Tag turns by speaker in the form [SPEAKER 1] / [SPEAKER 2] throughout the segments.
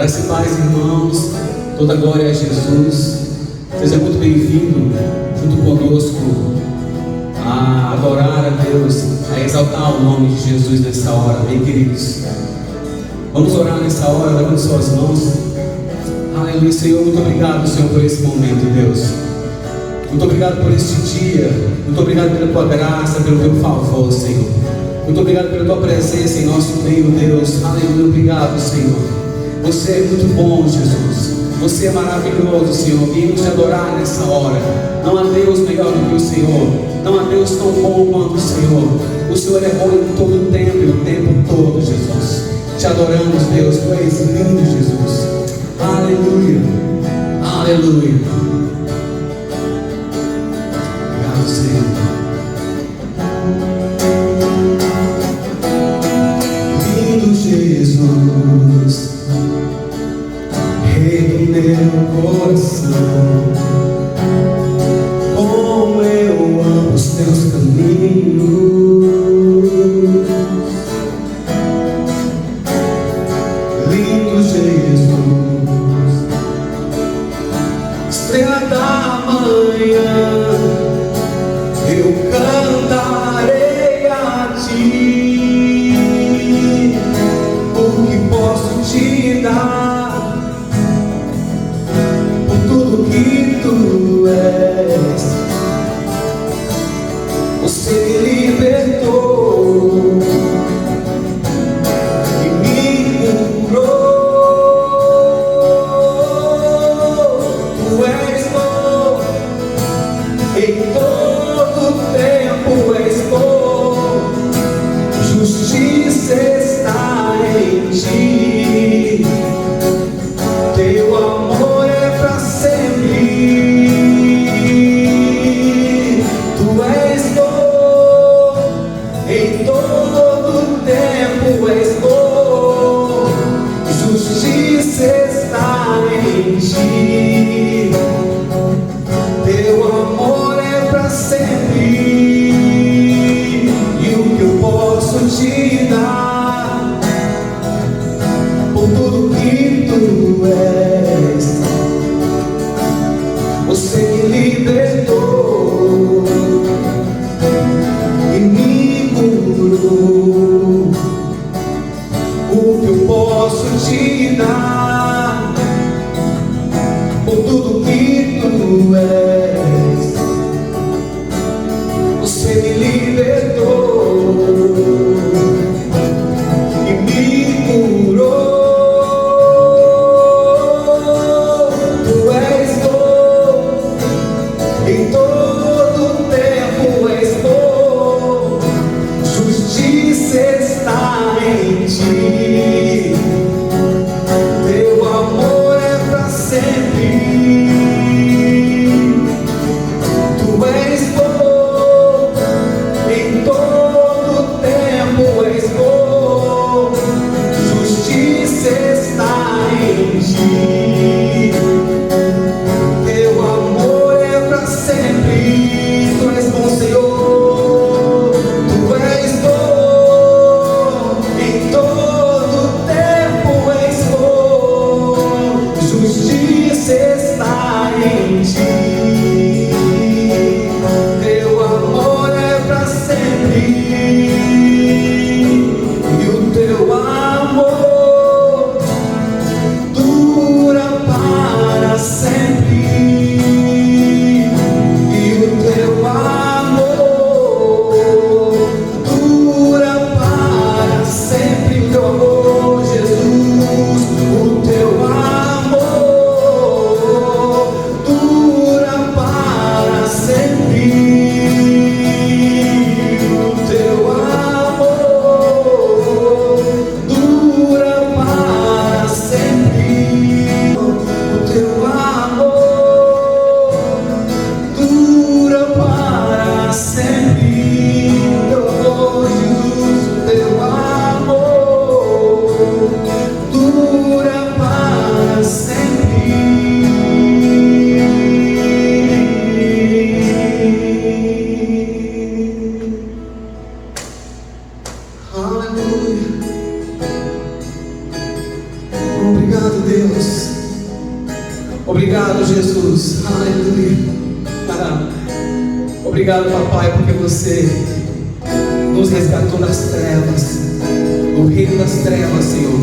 [SPEAKER 1] Graça e paz, irmãos, toda glória a Jesus. Seja muito bem-vindo junto conosco a adorar a Deus, a exaltar o nome de Jesus nessa hora, bem queridos. Vamos orar nessa hora, levando suas mãos. Aleluia, Senhor, muito obrigado, Senhor, por esse momento, Deus. Muito obrigado por este dia, muito obrigado pela tua graça, pelo teu favor, Senhor. Muito obrigado pela tua presença em nosso meio, Deus. Aleluia, obrigado, Senhor. Você é muito bom, Jesus. Você é maravilhoso, Senhor. Viemos te adorar nessa hora. Não há Deus melhor do que o Senhor. Não há Deus tão bom quanto o Senhor. O Senhor é bom em todo o tempo e o tempo todo, Jesus. Te adoramos, Deus. Tu és lindo, Jesus. Aleluia. Aleluia. Obrigado, Senhor. Lindo Jesus, Rei do meu coração, como eu amo os teus caminhos. Lindo Jesus, estrela da manhã, eu cantarei a ti. O que posso te dar por tudo que tu és? Você me libertou e me curou. Tu és bom em todo tempo, és bom. Justiça está em ti. Teu amor é para sempre. Tu és bom em todo tempo, és bom. Justiça está em ti. Teu amor é para sempre. E o que eu posso te dar por tudo que tu és? Você me libertou e me curou. O que eu posso te dar por tudo que tu és? Você me libertou e me curou. Tu és bom em todo tempo, és bom. Justiça está em ti. Teu amor é para sempre. Tu és bom em todo tempo, és bom. Justiça está em ti. Teu amor é para sempre. Tu és bom, Senhor. Tu és bom em todo tempo, és bom. Justiça está em ti. Teu amor é para sempre. E o teu amor dura para sempre. E o teu amor dura para sempre. O teu amor, Jesus, o teu amor dura para sempre. O teu amor dura para sempre. O teu amor dura para sempre. Teu amor, Jesus, o teu amor dura para sempre. Aleluia. Obrigado, Deus. Obrigado, Jesus. Aleluia. Obrigado, papai, porque você nos resgatou das trevas, do reino das trevas, Senhor,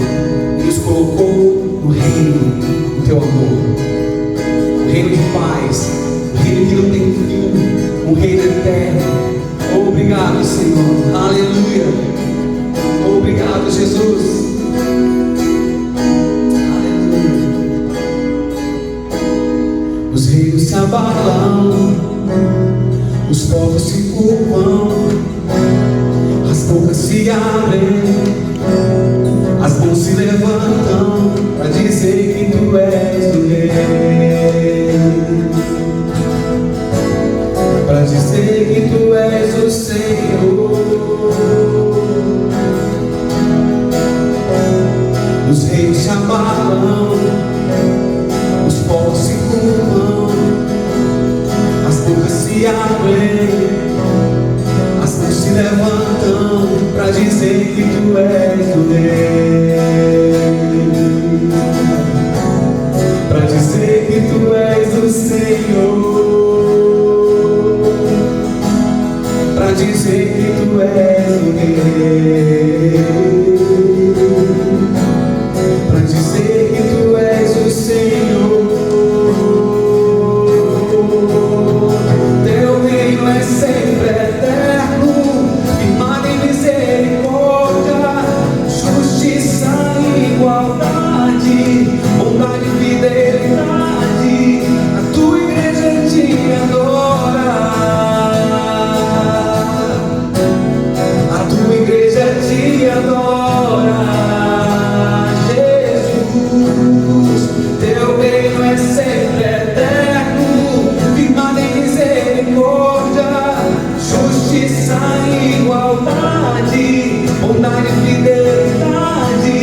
[SPEAKER 1] e nos colocou no reino do teu amor, o reino de paz, o reino que não tem fim, um reino eterno. Obrigado, Senhor. Aleluia. Obrigado, Jesus. Os reinos se abalam, os povos se curvam, as bocas se abrem, as mãos se levantam para dizer que tu és o rei, para dizer que tu és o Senhor. Os reinos se abalam, os povos se curvam, as bocas se abrem, as mãos se levantam para dizer que tu és o rei, para dizer que tu és o Senhor, para dizer que tu és o rei, para dizer que tu és o Senhor. Teu reino é sempre eterno, firmado em misericórdia, justiça e igualdade, bondade e fidelidade. A tua igreja te adora, a tua igreja te adora. Teu reino é sempre eterno, firmado em misericórdia, justiça e igualdade, bondade e fidelidade.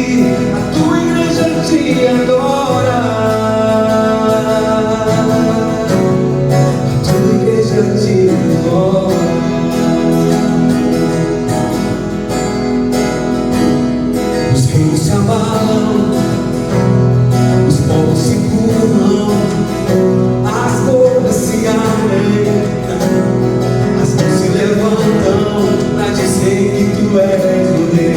[SPEAKER 1] A tua igreja te adora, a tua igreja te adora. Os reinos se abalam, os povos se curvam, as bocas se abrem, as mãos se levantam para dizer que tu és o rei,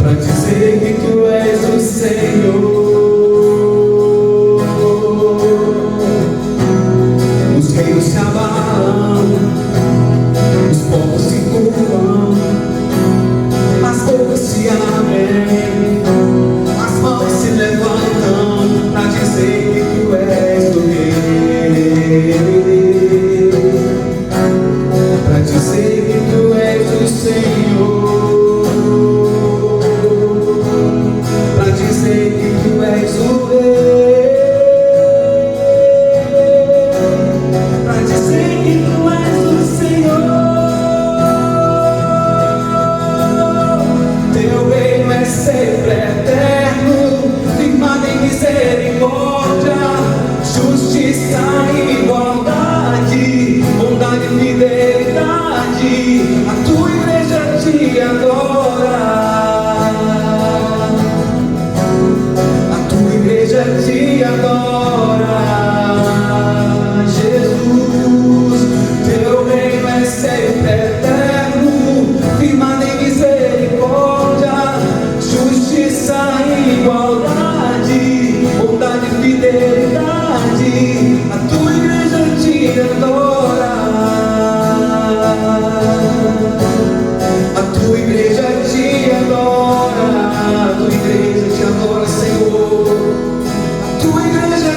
[SPEAKER 1] para dizer que tu és o Senhor. Os reinos se abalam, os povos se curvam, as bocas se abrem, as mãos se levantam para dizer que tu és o rei, para dizer que tu és o Senhor, para dizer que tu és o rei, para dizer que tu és o Senhor. Teu reino é sempre eterno, firmado em misericórdia, justiça e igualdade, bondade e fidelidade. A tua igreja te adora, a tua igreja te adora. Jesus, teu reino é sempre eterno, firmado em misericórdia, justiça e igualdade, bondade e fidelidade. A tua igreja te adora, a tua igreja te adora, a tua igreja te adora, Senhor. A tua igreja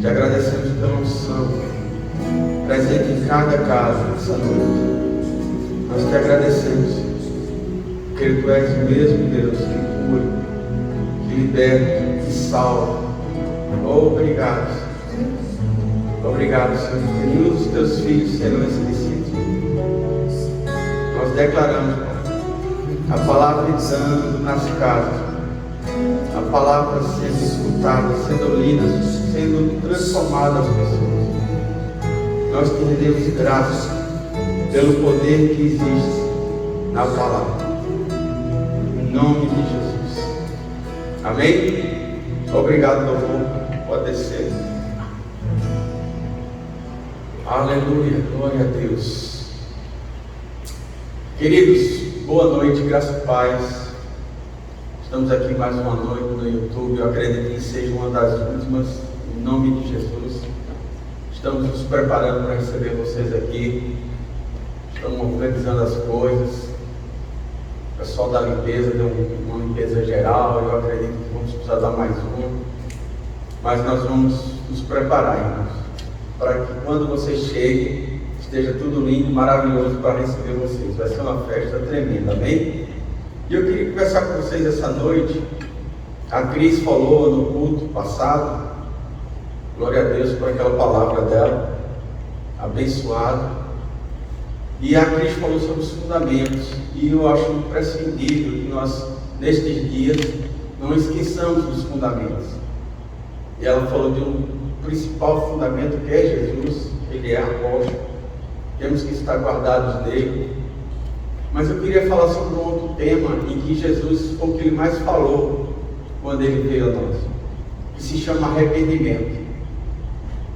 [SPEAKER 2] Te agradecemos pela unção presente em cada casa essa noite. Nós te agradecemos, porque Tu és o mesmo Deus que cura, que liberta, que salva. Obrigado, obrigado, Senhor, porque nenhum dos Teus filhos serão esquecidos. Nós declaramos, Pai, a palavra entrando nas casas, a palavra sendo escutada, sendo lida, sendo transformada as pessoas. Nós te rendemos graças pelo poder que existe na palavra. Em nome de Jesus. Amém? Obrigado, louvor. Pode descer. Aleluia, glória a Deus. Queridos, boa noite, graça e paz. Estamos aqui mais uma noite no YouTube. Eu acredito que seja uma das últimas, em nome de Jesus. Estamos nos preparando para receber vocês aqui. Estamos organizando as coisas. O pessoal da limpeza deu uma limpeza geral. Eu acredito que vamos precisar dar mais uma. Mas nós vamos nos preparar, irmãos, para que quando vocês cheguem, esteja tudo lindo e maravilhoso para receber vocês. Vai ser uma festa tremenda, amém? E eu queria conversar com vocês essa noite. A Cris falou no culto passado, glória a Deus por aquela palavra dela, abençoada. E a Cris falou sobre os fundamentos, e eu acho imprescindível que nós, nestes dias, não esqueçamos dos fundamentos. E ela falou de um principal fundamento que é Jesus, Ele é a rocha, temos que estar guardados nele. Mas eu queria falar sobre um outro tema em que Jesus foi o que Ele mais falou quando Ele veio a nós, que se chama arrependimento.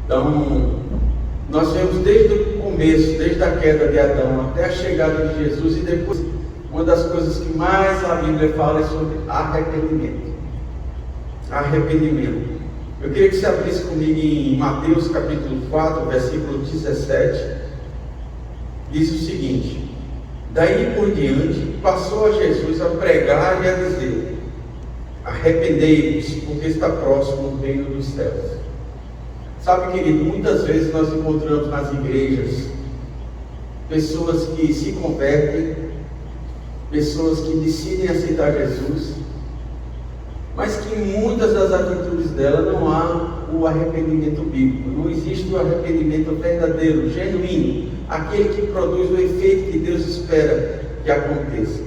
[SPEAKER 2] Então, nós vemos desde o começo, desde a queda de Adão até a chegada de Jesus, e depois, uma das coisas que mais a Bíblia fala é sobre arrependimento. Arrependimento. Eu queria que você abrisse comigo em Mateus capítulo 4, versículo 17. Diz o seguinte: daí por diante, passou a Jesus a pregar e a dizer: arrependei-vos, porque está próximo o reino dos céus. Sabe, querido, muitas vezes nós encontramos nas igrejas pessoas que se convertem, pessoas que decidem aceitar Jesus, mas que em muitas das atitudes dela não há o arrependimento bíblico. Não existe o arrependimento verdadeiro, genuíno, aquele que produz o efeito que Deus espera que aconteça.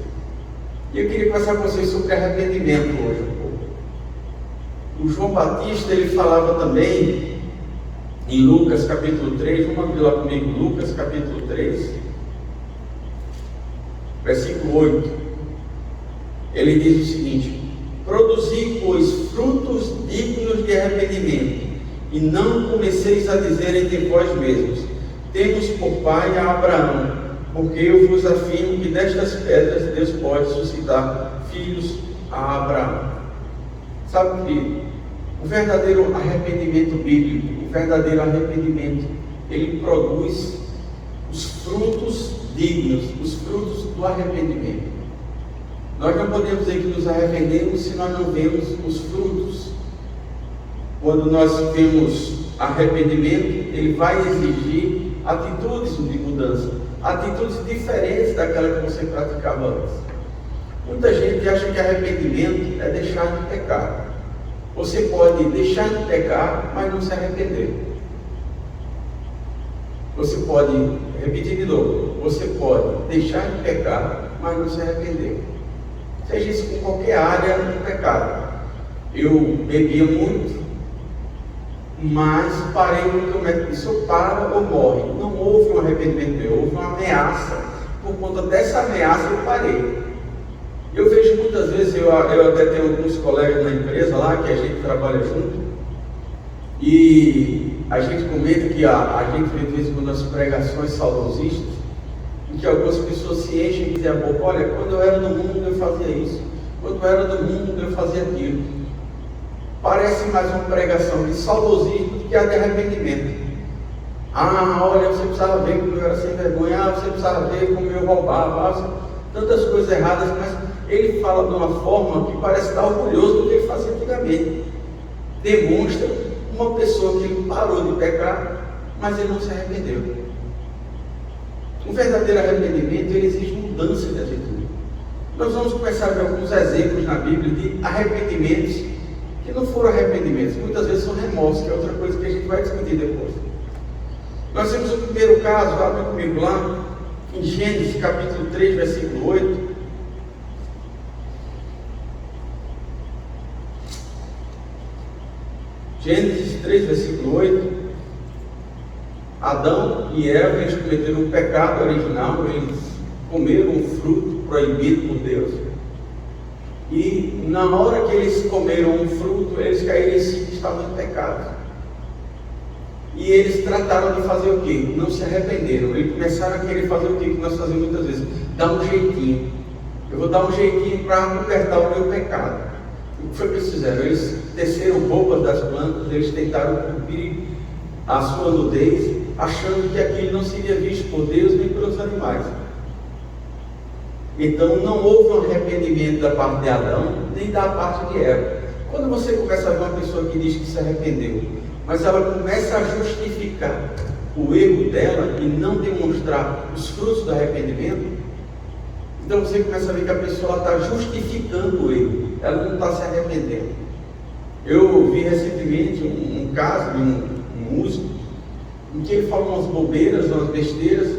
[SPEAKER 2] E eu queria conversar com vocês sobre arrependimento hoje um pouco. O João Batista, ele falava também em Lucas capítulo 3, vamos abrir lá comigo, Lucas capítulo 3, versículo 8. Ele diz o seguinte: produzi, pois, frutos dignos de arrependimento, e não comeceis a dizer entre vós mesmos: temos por pai a Abraão, porque eu vos afirmo que destas pedras Deus pode suscitar filhos a Abraão. Sabe que o verdadeiro arrependimento bíblico, o verdadeiro arrependimento, ele produz os frutos dignos, os frutos do arrependimento. Nós não podemos dizer que nos arrependemos se nós não vemos os frutos. Quando nós vemos arrependimento, ele vai exigir atitudes de mudança, atitudes diferentes daquela que você praticava antes. Muita gente acha que arrependimento é deixar de pecar. Você pode deixar de pecar, mas não se arrepender. Você pode, repetir de novo, você pode deixar de pecar, mas não se arrepender. Seja isso com qualquer área do pecado. Eu bebia muito, mas parei no que o médico disse: ou para ou morre. Não houve um arrependimento meu, houve uma ameaça. Por conta dessa ameaça eu parei. Eu vejo muitas vezes, eu até tenho alguns colegas na empresa lá, que a gente trabalha junto, e a gente comenta que a gente vê de vez em quando as pregações saudosistas, em que algumas pessoas se enchem e dizem a boca: olha, quando eu era do mundo eu fazia isso, quando eu era do mundo eu fazia aquilo. Parece mais uma pregação de saudosismo do que a de arrependimento. Ah, olha, você precisava ver como eu era sem vergonha, você precisava ver como eu roubava, tantas coisas erradas, mas ele fala de uma forma que parece estar orgulhoso do que ele fazia antigamente. Demonstra uma pessoa que parou de pecar, mas ele não se arrependeu. Um verdadeiro arrependimento, ele exige mudança de atitude. Nós vamos começar a ver alguns exemplos na Bíblia de arrependimentos que não foram arrependimentos, muitas vezes são remorsos, que é outra coisa que a gente vai discutir depois. Nós temos o primeiro caso, abre comigo lá, em Gênesis capítulo 3, versículo 8. Gênesis 3, versículo 8. Adão e Eva, eles cometeram um pecado original, eles comeram um fruto proibido por Deus. E na hora que eles comeram um fruto, eles caíram em si que estavam em pecado. E eles trataram de fazer o quê? Não se arrependeram. Eles começaram a querer fazer o quê? Que nós fazemos muitas vezes: dar um jeitinho. Eu vou dar um jeitinho para cobertar o meu pecado. O que foi que eles fizeram? Eles teceram roupas das plantas, eles tentaram cobrir a sua nudez, achando que aquilo não seria visto por Deus nem pelos animais. Então não houve um arrependimento da parte de Adão, nem da parte de Eva. Quando você começa a ver uma pessoa que diz que se arrependeu, mas ela começa a justificar o erro dela e não demonstrar os frutos do arrependimento, então você começa a ver que a pessoa está justificando o erro, ela não está se arrependendo. Eu vi recentemente um caso de um músico em que ele falou umas bobeiras, umas besteiras,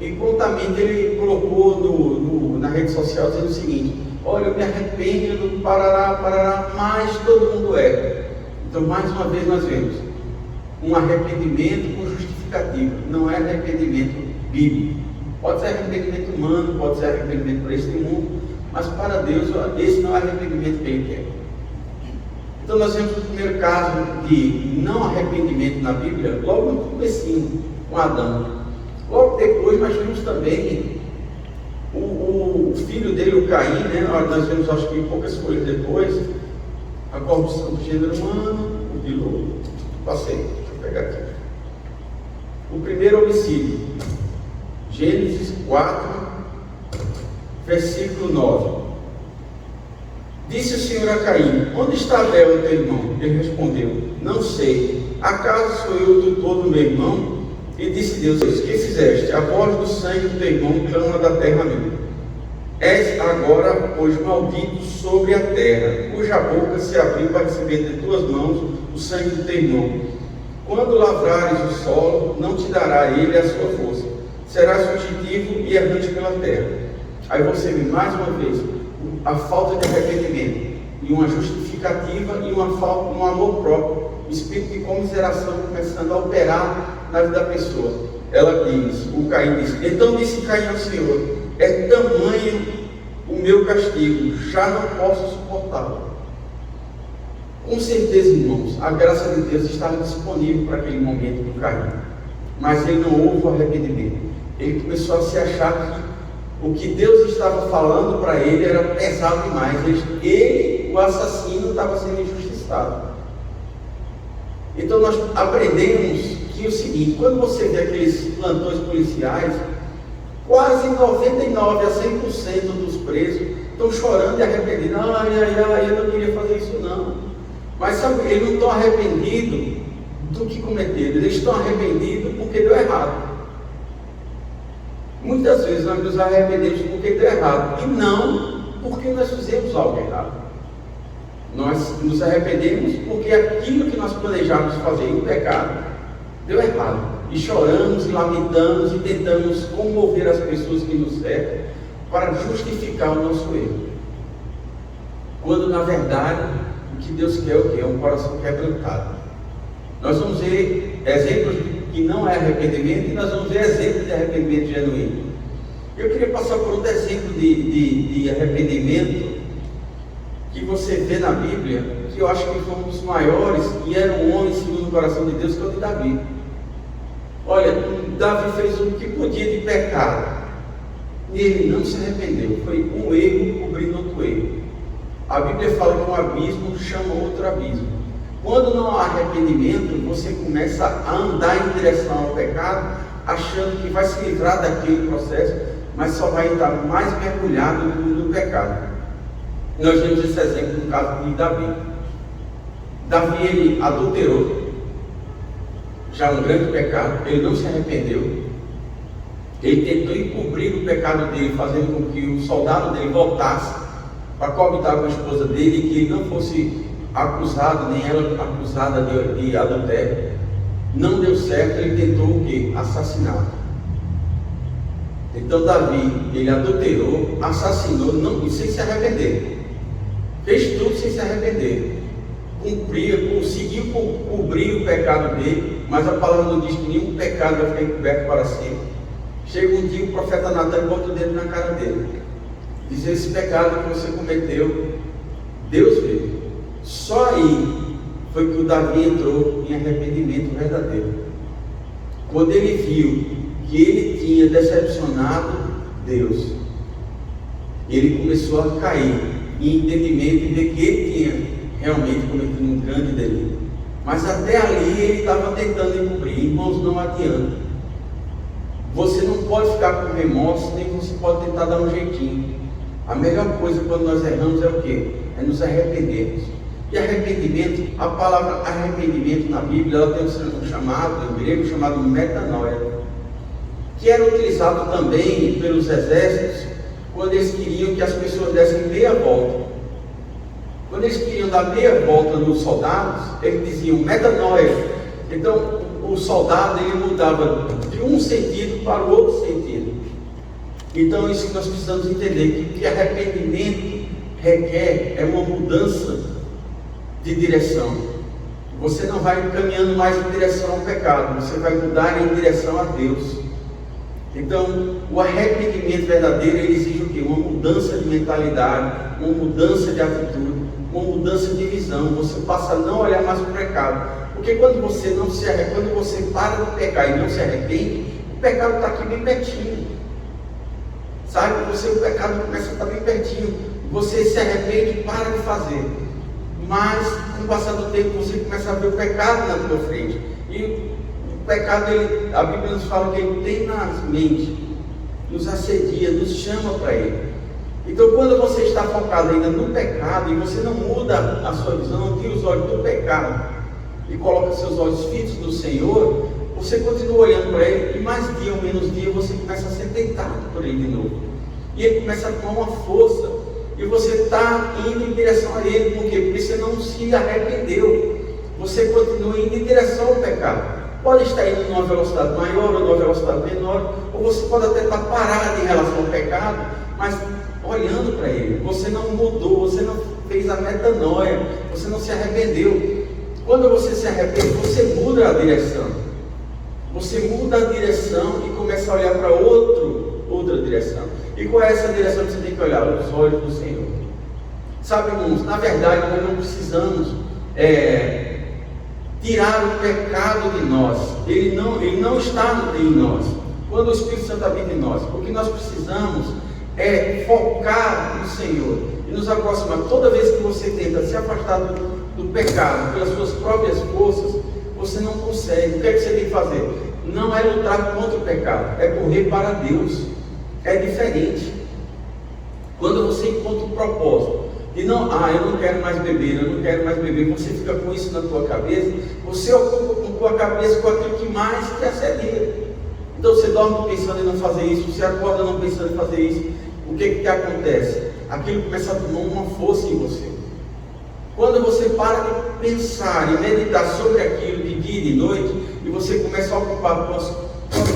[SPEAKER 2] e prontamente ele colocou na rede social dizendo o seguinte: olha, eu me arrependo, parará, mas todo mundo erra. Então, mais uma vez nós vemos um arrependimento com justificativa, não é arrependimento bíblico. Pode ser arrependimento humano, pode ser arrependimento para este mundo, mas para Deus esse não é arrependimento que Ele quer. Então nós vemos o primeiro caso de não arrependimento na Bíblia, logo no comecinho, com Adão. Logo depois nós vemos também o filho dele, o Caim, né? Nós vemos, acho que poucas folhas depois, a corrupção do gênero humano, o dilúvio. Passei, deixa eu pegar aqui. O primeiro homicídio, Gênesis 4, versículo 9. Disse o Senhor a Caim: onde está Abel, teu irmão? Ele respondeu: não sei. Acaso sou eu o tutor do meu irmão? E disse Deus: que fizeste? A voz do sangue do teu irmão clama da terra minha. És agora, pois, maldito sobre a terra, cuja boca se abriu para receber de tuas mãos o sangue do teu irmão. Quando lavrares o solo, não te dará ele a sua força. Serás fugitivo e errante pela terra. Aí você vê mais uma vez a falta de arrependimento, e uma justificativa, e uma falta de um amor próprio, o espírito de comiseração começando a operar na vida da pessoa. Ela diz, o Caim diz: então disse Caim ao Senhor: é tamanho o meu castigo, já não posso suportá-lo. Com certeza, irmãos, a graça de Deus estava disponível para aquele momento do Caim, mas ele não houve o arrependimento. Ele começou a se achar que o que Deus estava falando para ele era pesado demais. Ele, o assassino, estava sendo injustiçado. Então nós aprendemos que é o seguinte: quando você vê aqueles plantões policiais, quase 99 a 100% dos presos estão chorando e arrependidos. Ai, eu não queria fazer isso não. Mas sabe, eles não estão arrependidos do que cometeram, eles estão arrependidos porque deu errado. Muitas vezes nós nos arrependemos porque deu errado, e não porque nós fizemos algo errado. Nós nos arrependemos porque aquilo que nós planejávamos fazer em pecado deu errado, e choramos e lamentamos e tentamos comover as pessoas que nos cercam para justificar o nosso erro, quando na verdade o que Deus quer é o quê? É um coração quebrantado. Nós vamos ver exemplos que não é arrependimento, e nós vamos ver exemplos de arrependimento genuíno. Eu queria passar por outro exemplo de arrependimento que você vê na Bíblia, que eu acho que foi um dos maiores, e era um homem segundo o coração de Deus, que é o de Davi. Olha, Davi fez o que podia de pecado, e ele não se arrependeu. Foi um erro cobrindo outro erro. A Bíblia fala que um abismo chama outro abismo. Quando não há arrependimento, você começa a andar em direção ao pecado, achando que vai se livrar daquele processo, mas só vai estar mais mergulhado no pecado. Nós vemos esse exemplo no caso de Davi. Davi, ele adulterou, já um grande pecado, ele não se arrependeu. Ele tentou encobrir o pecado dele, fazendo com que o soldado dele voltasse para coabitar com a esposa dele, e que ele não fosse acusado, nem ela acusada de adultério. Não deu certo, ele tentou o quê? Assassinar. Então Davi, ele adulterou, assassinou, não, sem se arrepender. Fez tudo sem se arrepender. Conseguiu cobrir o pecado dele, mas a palavra não diz que nenhum pecado vai ficar encoberto para sempre. Chega um dia, o profeta Natan bota o dedo na cara dele. Diz: esse pecado que você cometeu, Deus viu. Só aí foi que o Davi entrou em arrependimento verdadeiro. Quando ele viu que ele tinha decepcionado Deus, ele começou a cair em entendimento e ver que ele tinha realmente cometido um grande delito. Mas até ali ele estava tentando encobrir. Irmãos, não adianta. Você não pode ficar com remorso, nem você pode tentar dar um jeitinho. A melhor coisa quando nós erramos é o quê? É nos arrependermos. E arrependimento, a palavra arrependimento na Bíblia, ela tem um chamado, em grego, chamado metanoia, que era utilizado também pelos exércitos quando eles queriam que as pessoas dessem meia volta. Quando eles queriam dar meia volta nos soldados, eles diziam metanoia. Então o soldado ele mudava de um sentido para o outro sentido. Então isso que nós precisamos entender, que arrependimento requer é uma mudança de direção. Você não vai caminhando mais em direção ao pecado, você vai mudar em direção a Deus. Então o arrependimento verdadeiro ele exige o quê? Uma mudança de mentalidade, uma mudança de atitude, uma mudança de visão. Você passa a não olhar mais o pecado. Porque quando você não se arrepende, quando você para de pecar e não se arrepende, o pecado está aqui bem pertinho. Sabe? O pecado começa a estar bem pertinho. Você se arrepende e para de fazer. Mas, com o passar do tempo, você começa a ver o pecado na tua frente. E o pecado, a Bíblia nos fala que ele tem na mente, nos assedia, nos chama para ele. Então, quando você está focado ainda no pecado e você não muda a sua visão, não tira os olhos do pecado e coloca seus olhos fitos no Senhor, você continua olhando para ele e mais dia ou menos dia você começa a ser tentado por ele de novo. E ele começa a tomar uma força e você está indo em direção a ele. Por quê? Porque você não se arrependeu. Você continua indo em direção ao pecado. Pode estar indo numa velocidade maior ou numa velocidade menor, ou você pode até estar parado em relação ao pecado, mas olhando para ele. Você não mudou, você não fez a metanoia, você não se arrependeu. Quando você se arrepende, você muda a direção. Você muda a direção e começa a olhar para outra direção. E qual é essa direção que você tem que olhar? Os olhos do Senhor. Sabe, irmãos, na verdade nós não precisamos tirar o pecado de nós. Ele não está em nós. Quando o Espírito Santo habita em nós, o que nós precisamos é focar no Senhor e nos aproximar. Toda vez que você tenta se afastar do pecado pelas suas próprias forças, você não consegue. O que é que você tem que fazer? Não é lutar contra o pecado, é correr para Deus. É diferente. Quando você encontra um propósito de eu não quero mais beber, você fica com isso na tua cabeça, você ocupa com tua cabeça com aquilo que mais te assedia. Então você dorme pensando em não fazer isso, você acorda não pensando em fazer isso. O que acontece? Aquilo começa a tomar uma força em você. Quando você para de pensar e meditar sobre aquilo de dia e de noite, e você começa a ocupar tua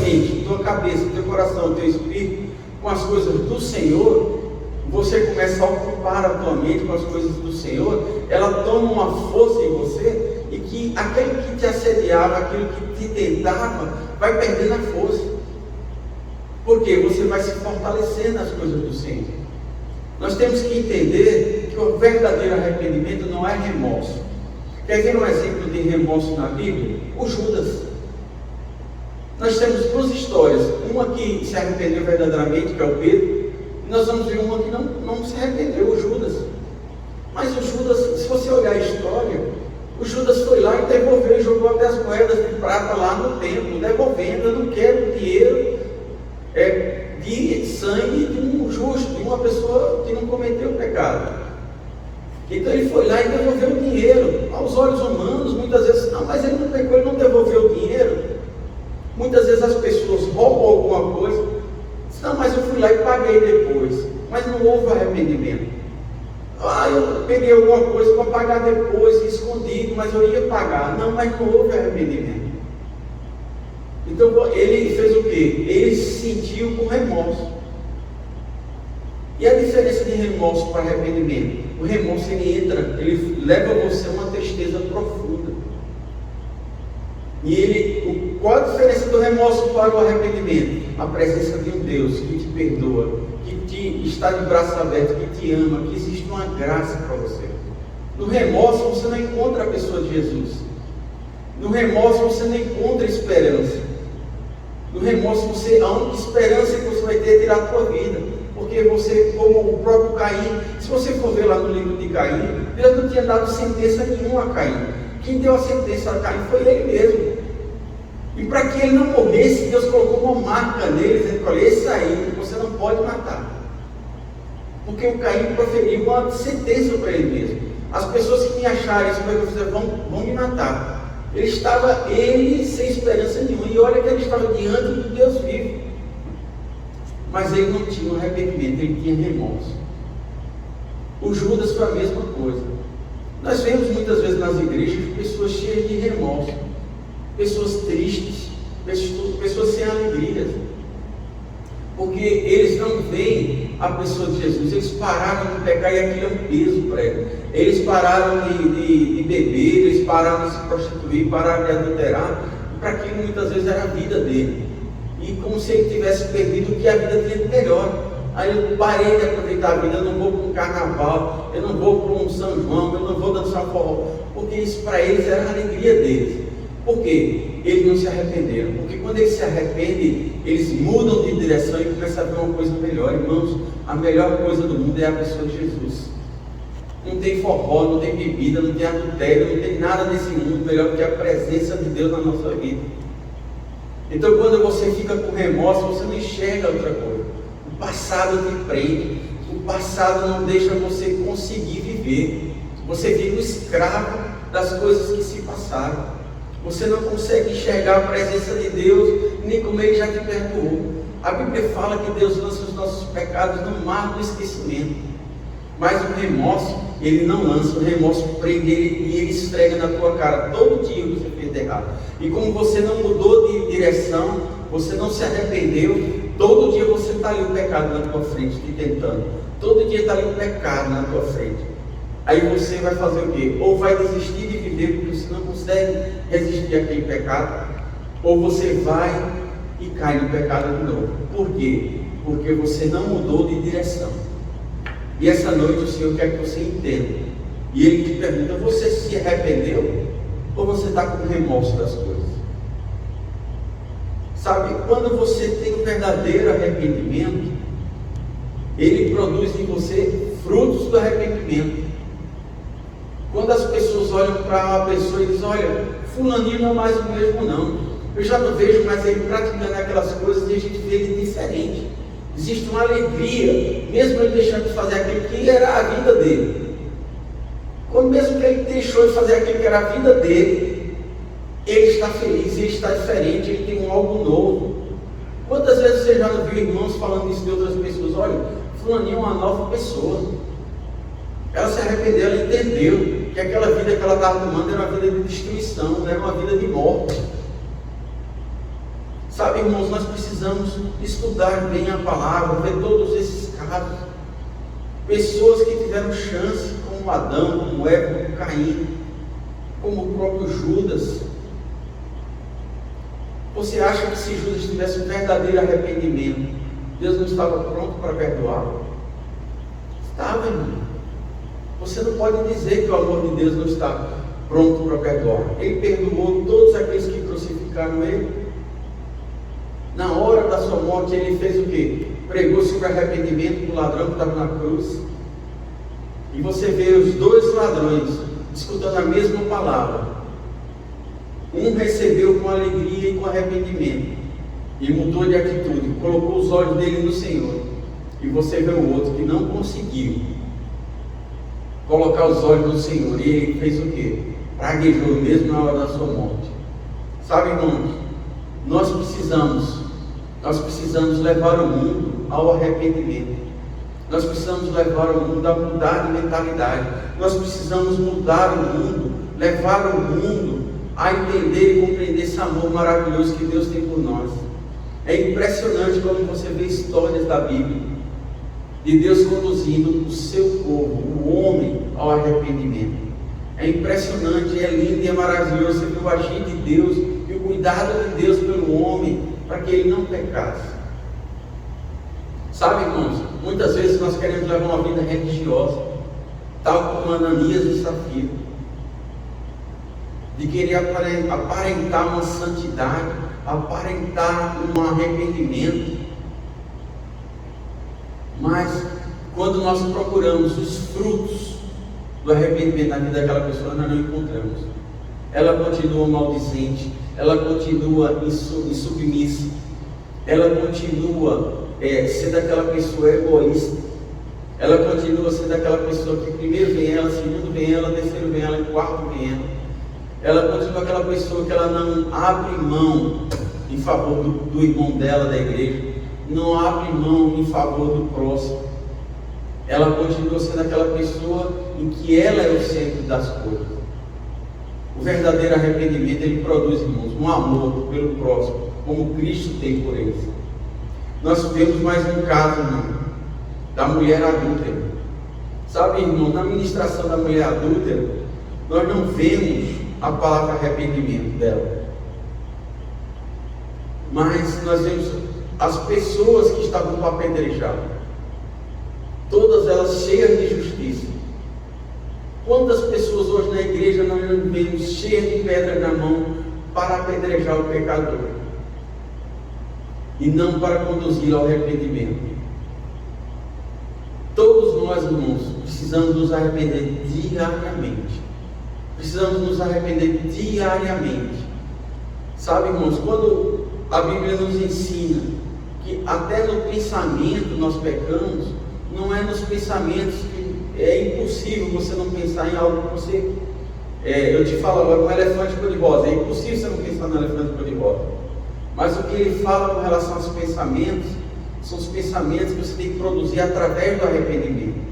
[SPEAKER 2] mente, tua cabeça, teu coração, teu espírito com as coisas do Senhor, você começa a ocupar a tua mente com as coisas do Senhor, ela toma uma força em você, e que aquilo que te assediava, aquilo que te tentava, vai perdendo a força. Porque você vai se fortalecendo nas coisas do Senhor. Nós temos que entender que o verdadeiro arrependimento não é remorso. Quer ver um exemplo de remorso na Bíblia? O Judas. Nós temos duas histórias, uma que se arrependeu verdadeiramente, que é o Pedro, e nós vamos ver uma que não se arrependeu, o Judas. Mas o Judas, se você olhar a história, o Judas foi lá e devolveu e jogou até as moedas de prata lá no templo, devolvendo: eu não quero dinheiro de sangue de um justo, de uma pessoa que não cometeu pecado. Então ele foi lá e devolveu o dinheiro. Aos olhos humanos, muitas vezes, não, mas ele não pecou, ele não devolveu o dinheiro. Muitas vezes as pessoas roubam alguma coisa, não, mas eu fui lá e paguei depois, mas não houve arrependimento. Eu peguei alguma coisa para pagar depois, escondido, mas eu ia pagar. Não, mas não houve arrependimento. Então ele fez o quê? Ele se sentiu com remorso. E a diferença de remorso para arrependimento? O remorso ele leva você a uma tristeza profunda. E qual a diferença do remorso para o arrependimento? A presença de um Deus que te perdoa, que está de braço aberto, que te ama, que existe uma graça para você. No remorso você não encontra a pessoa de Jesus. No remorso você não encontra esperança. No remorso a única esperança que você vai ter é tirar a tua vida. Porque você, como o próprio Caim, se você for ver lá no livro de Caim, Deus não tinha dado sentença nenhuma a Caim. Quem deu a sentença a Caim foi ele mesmo. E para que ele não morresse, Deus colocou uma marca nele, dizendo: olha, esse aí você não pode matar. Porque o Caim proferiu uma sentença para ele mesmo. As pessoas que me acharem isso vão me matar. Ele sem esperança nenhuma. E olha que ele estava diante do Deus vivo. Mas ele não tinha um arrependimento, ele tinha remorso. O Judas foi a mesma coisa. Nós vemos muitas vezes nas igrejas pessoas cheias de remorso, pessoas tristes, pessoas sem alegria, porque eles não veem a pessoa de Jesus. Eles pararam de pecar e aquilo é um peso para eles. Eles pararam de beber, eles pararam de se prostituir, pararam de adulterar, para aquilo muitas vezes era a vida dele. E como se ele tivesse perdido o que a vida tinha de melhor. Aí eu parei de aproveitar a vida, eu não vou para um carnaval, eu não vou para um São João, eu não vou dançar forró, porque isso para eles era a alegria deles. Por quê? Eles não se arrependeram. Porque quando eles se arrependem, eles mudam de direção e começam a ver uma coisa melhor. Irmãos, a melhor coisa do mundo é a pessoa de Jesus. Não tem forró, não tem bebida, não tem adultério, não tem nada nesse mundo melhor do que a presença de Deus na nossa vida. Então quando você fica com remorso, você não enxerga outra coisa. O passado te prende, o passado não deixa você conseguir viver. Você fica escravo das coisas que se passaram. Você não consegue enxergar a presença de Deus, nem como Ele já te perdoou. A Bíblia fala que Deus lança os nossos pecados no mar do esquecimento. Mas o remorso, Ele não lança, o remorso prende ele e Ele esfrega na tua cara todo dia que você fez de errado. E como você não mudou de direção, você não se arrependeu, todo dia você está ali o pecado na tua frente, te tentando. Todo dia está ali o pecado na tua frente. Aí você vai fazer o quê? Ou vai desistir de viver porque você não consegue resistir àquele pecado, ou você vai e cai no pecado de novo. Por quê? Porque você não mudou de direção. E essa noite o Senhor quer que você entenda. E Ele te pergunta: você se arrependeu? Ou você está com remorso das coisas? Sabe, quando você tem um verdadeiro arrependimento, Ele produz em você frutos do arrependimento. Quando as pessoas olham para uma pessoa e dizem: olha, fulaninho não é mais o mesmo não. Eu já não vejo mais ele praticando aquelas coisas e a gente vê ele diferente. Existe uma alegria, mesmo ele deixando de fazer aquilo que era a vida dele. Quando mesmo que ele deixou de fazer aquilo que era a vida dele, ele está feliz, ele está diferente, ele tem algo novo. Quantas vezes você já não viu irmãos falando isso de outras pessoas? Olha, fulaninho é uma nova pessoa. Ela se arrependeu, ela entendeu que aquela vida que ela estava tomando era uma vida de destruição, não era uma vida de morte. Sabe, irmãos, nós precisamos estudar bem a palavra, ver todos esses casos. Pessoas que tiveram chance, como Adão, como Eva, como Caim, como o próprio Judas. Você acha que se Judas tivesse um verdadeiro arrependimento, Deus não estava pronto para perdoá-lo? Estava, irmão. Você não pode dizer que o amor de Deus não está pronto para perdoar. Ele perdoou todos aqueles que crucificaram Ele. Na hora da sua morte, Ele fez o quê? Pregou sobre arrependimento para o ladrão que estava na cruz. E você vê os dois ladrões escutando a mesma palavra. Um recebeu com alegria e com arrependimento e mudou de atitude, colocou os olhos dele no Senhor. E você vê o outro que não conseguiu colocar os olhos no Senhor, e ele fez o quê? Praguejou mesmo na hora da sua morte. Sabe, irmãos, Nós precisamos levar o mundo ao arrependimento. Nós precisamos levar o mundo a mudar de mentalidade. Nós precisamos mudar o mundo, levar o mundo a entender e compreender esse amor maravilhoso que Deus tem por nós. É impressionante como você vê histórias da Bíblia de Deus conduzindo o seu povo, o homem, ao arrependimento. É impressionante, é lindo e é maravilhoso você ver o agir de Deus e o cuidado de Deus pelo homem para que ele não pecasse. Sabe, irmãos, muitas vezes nós queremos levar uma vida religiosa, tal como Ananias e Safira, de querer aparentar uma santidade, aparentar um arrependimento. Mas quando nós procuramos os frutos do arrependimento na vida daquela pessoa, nós não encontramos. Ela continua maldizente, ela continua insubmissa, ela continua sendo aquela pessoa egoísta, ela continua sendo aquela pessoa que primeiro vem ela, segundo vem ela, terceiro vem ela, quarto vem ela continua aquela pessoa que ela não abre mão em favor do irmão dela da igreja, não abre mão em favor do próximo. Ela continua sendo aquela pessoa em que ela é o centro das coisas. O verdadeiro arrependimento, ele produz, irmãos, um amor pelo próximo, como Cristo tem por eles. Nós vemos mais um caso, irmão, da mulher adúltera. Sabe, irmão, na ministração da mulher adúltera, nós não vemos a palavra arrependimento dela, mas nós vemos as pessoas que estavam para apedrejar, todas elas cheias de justiça. Quantas pessoas hoje na igreja nós não vemos cheias de pedra na mão para apedrejar o pecador e não para conduzir ao arrependimento? Todos nós, irmãos, precisamos nos arrepender diariamente. Precisamos nos arrepender diariamente. Sabe, irmãos, quando a Bíblia nos ensina que até no pensamento nós pecamos, não é nos pensamentos que é impossível você não pensar em algo que você... eu te falo agora, um elefante cor-de-rosa, é impossível você não pensar no elefante cor-de-rosa. Mas o que ele fala com relação aos pensamentos, são os pensamentos que você tem que produzir através do arrependimento.